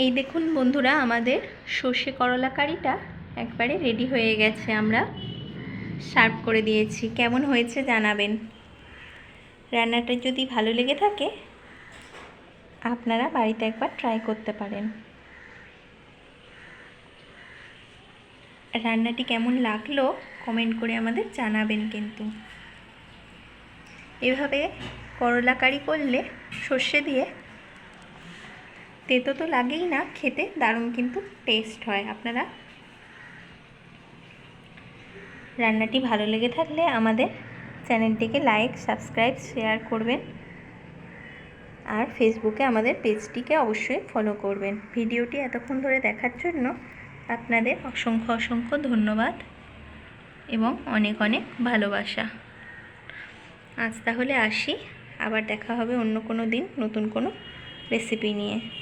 এই দেখুন বন্ধুরা, আমাদের সর্ষে করলা কারিটা একবারে রেডি হয়ে গেছে। আমরা সার্ভ করে দিয়েছি। কেমন হয়েছে জানাবেন। রান্নাটা যদি ভালো লেগে থাকে আপনারা বাড়িতে একবার ট্রাই করতে পারেন। রান্নাটি কেমন লাগলো কমেন্ট করে আমাদের জানাবেন। কিন্তু এভাবে করলা কারি করলে সর্ষে দিয়ে তেতো তো লাগেই না, খেতে দারুণ কিন্তু টেস্ট হয়। আপনারা রান্নাটি ভালো লেগে থাকলে আমাদের চ্যানেলটিকে লাইক, সাবস্ক্রাইব, শেয়ার করবেন। আর ফেসবুকে আমাদের পেজটিকে অবশ্যই ফলো করবেন। ভিডিওটি এতক্ষণ ধরে দেখার জন্য আপনাদের অসংখ্য অসংখ্য ধন্যবাদ এবং অনেক অনেক ভালোবাসা। আজ তাহলে আসি, আবার দেখা হবে অন্য কোনো দিন নতুন কোনো রেসিপি নিয়ে।